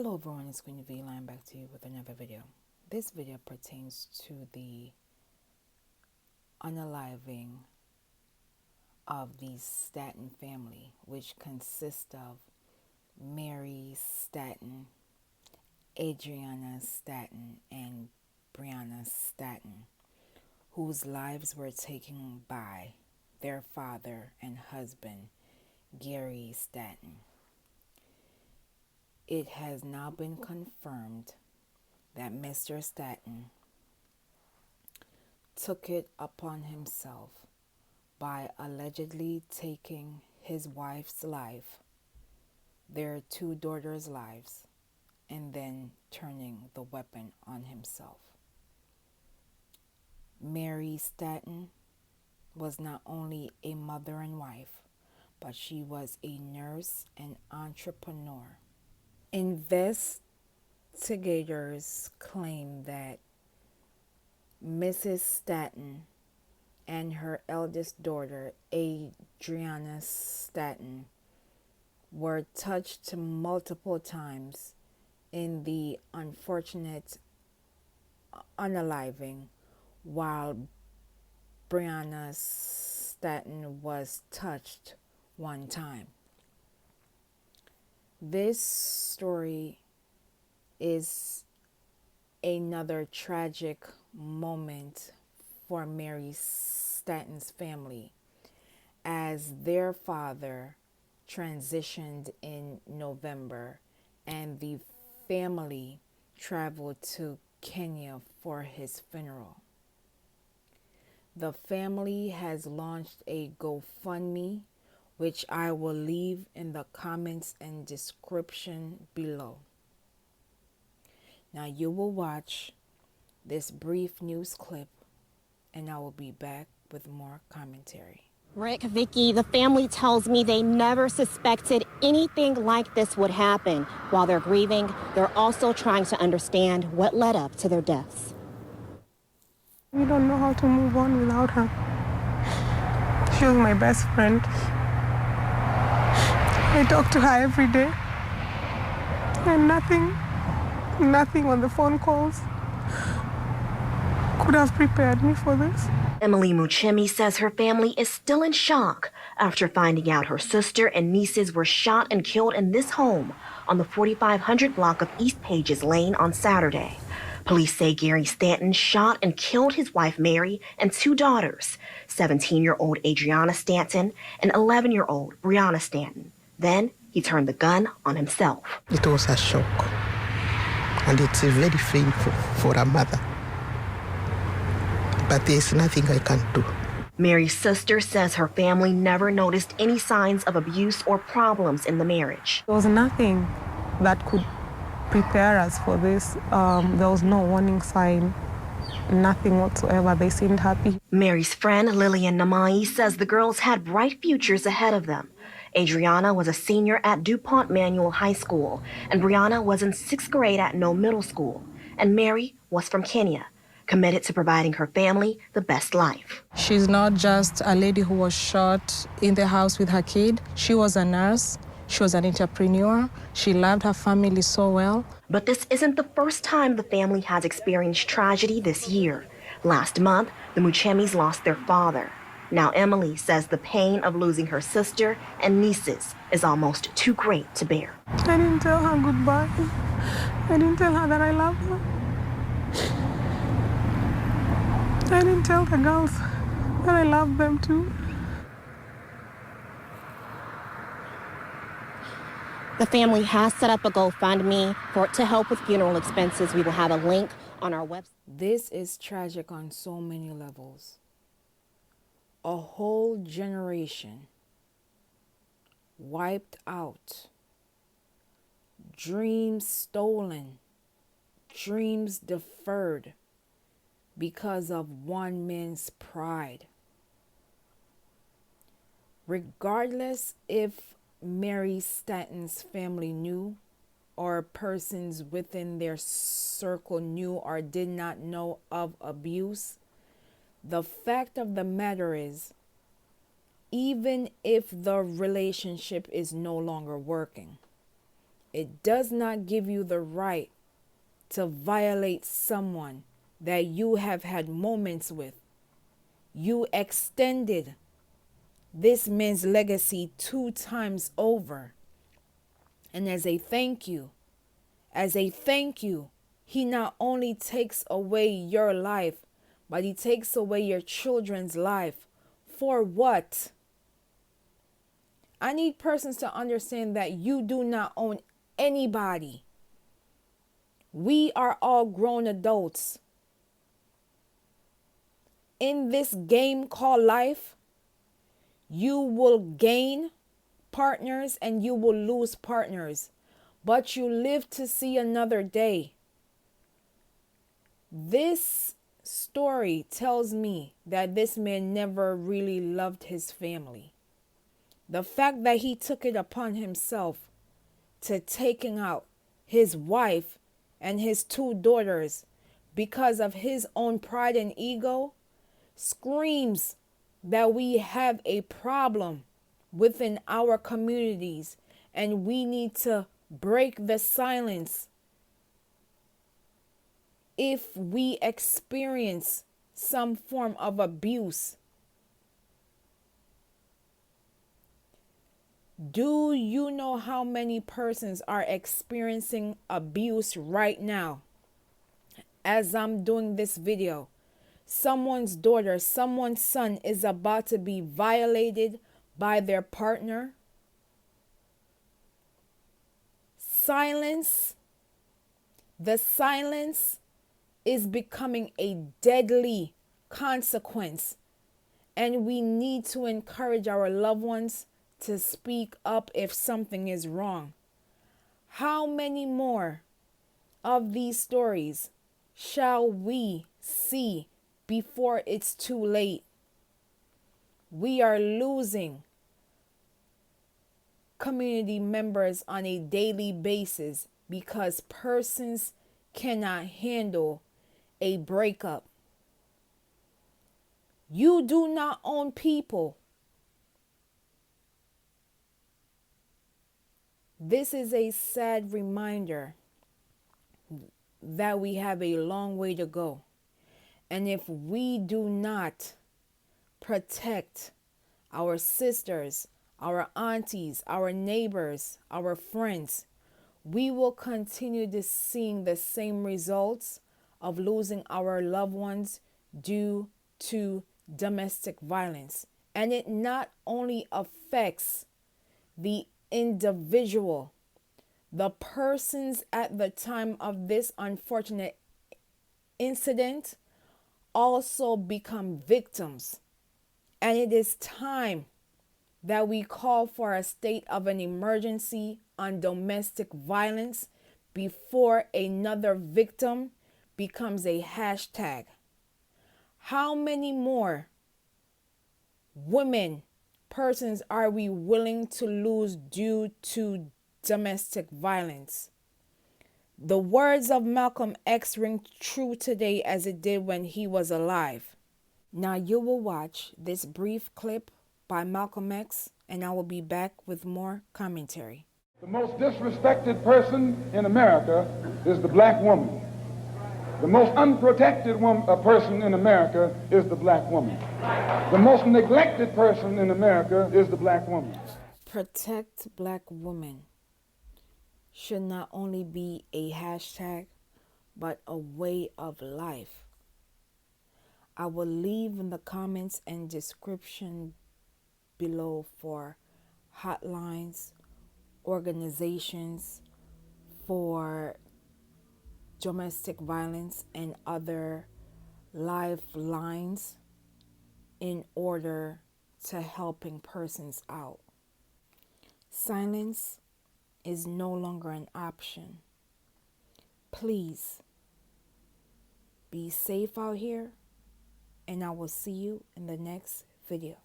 Hello everyone, it's Queen V. Line back to you with another video. This video pertains to the unaliving of the Stanton family, which consists of Mary Stanton, Andrianna Stanton, and Brianna Stanton, whose lives were taken by their father and husband, Mary Stanton. It has now been confirmed that Mr. Stanton took it upon himself by allegedly taking his wife's life, their two daughters' lives, and then turning the weapon on himself. Mary Stanton was not only a mother and wife, but she was a nurse and entrepreneur. Investigators claim that Mrs. Stanton and her eldest daughter, Andrianna Stanton, were touched multiple times in the unfortunate unaliving, while Brianna Stanton was touched one time. This story is another tragic moment for Mary Stanton's family, as their father transitioned in November and the family traveled to Kenya for his funeral. The family has launched a GoFundMe, which I will leave in the comments and description below. Now you will watch this brief news clip and I will be back with more commentary. Rick, Vicky, the family tells me they never suspected anything like this would happen. While they're grieving, they're also trying to understand what led up to their deaths. We don't know how to move on without her. She was my best friend. I talk to her every day, and nothing on the phone calls could have prepared me for this. Emily Muchemi says her family is still in shock after finding out her sister and nieces were shot and killed in this home on the 4500 block of East Pages Lane on Saturday. Police say Mary Stanton shot and killed his wife Mary and two daughters, 17-year-old Andrianna Stanton and 11-year-old Brianna Stanton. Then he turned the gun on himself. It was a shock, and it's very painful for a mother. But there's nothing I can do. Mary's sister says her family never noticed any signs of abuse or problems in the marriage. There was nothing that could prepare us for this. There was no warning sign, nothing whatsoever. They seemed happy. Mary's friend, Lillian Namai, says the girls had bright futures ahead of them. Andrianna was a senior at DuPont Manual High School, and Brianna was in 6th grade at No Middle School. And Mary was from Kenya, committed to providing her family the best life. She's not just a lady who was shot in the house with her kid. She was a nurse. She was an entrepreneur. She loved her family so well. But this isn't the first time the family has experienced tragedy this year. Last month, the Muchemis lost their father. Now Emily says the pain of losing her sister and nieces is almost too great to bear. I didn't tell her goodbye. I didn't tell her that I love her. I didn't tell the girls that I love them too. The family has set up a GoFundMe to help with funeral expenses. We will have a link on our website. This is tragic on so many levels. A whole generation wiped out, dreams stolen, dreams deferred because of one man's pride. Regardless if Mary Stanton's family knew, or persons within their circle knew or did not know of abuse, the fact of the matter is, even if the relationship is no longer working, It does not give you the right to violate someone that you have had moments with. You extended this man's legacy 2 times over. And as a thank you, he not only takes away your life, but he takes away your children's life. For what? I need persons to understand that you do not own anybody. We are all grown adults. In this game called life, you will gain partners and you will lose partners, but you live to see another day. This story tells me that this man never really loved his family. The fact that he took it upon himself to taking out his wife and his 2 daughters because of his own pride and ego screams that we have a problem within our communities, and we need to break the silence. If we experience some form of abuse, do you know how many persons are experiencing abuse right now? As I'm doing this video, someone's daughter, someone's son is about to be violated by their partner. Silence. The silence is becoming a deadly consequence, and we need to encourage our loved ones to speak up if something is wrong. How many more of these stories shall we see before it's too late? We are losing community members on a daily basis because persons cannot handle a breakup. You do not own people. This is a sad reminder that we have a long way to go. And if we do not protect our sisters, our aunties, our neighbors, our friends, we will continue to seeing the same results of losing our loved ones due to domestic violence. And it not only affects the individual, the persons at the time of this unfortunate incident also become victims. And it is time that we call for a state of an emergency on domestic violence before another victim becomes a hashtag. How many more women, persons are we willing to lose due to domestic violence? The words of Malcolm X ring true today as it did when he was alive. Now you will watch this brief clip by Malcolm X, and I will be back with more commentary. The most disrespected person in America is the black woman. The most unprotected person in America is the black woman. The most neglected person in America is the black woman. Protect black women should not only be a hashtag, but a way of life. I will leave in the comments and description below for hotlines, organizations for domestic violence and other lifelines in order to helping persons out. Silence is no longer an option. Please be safe out here, and I will see you in the next video.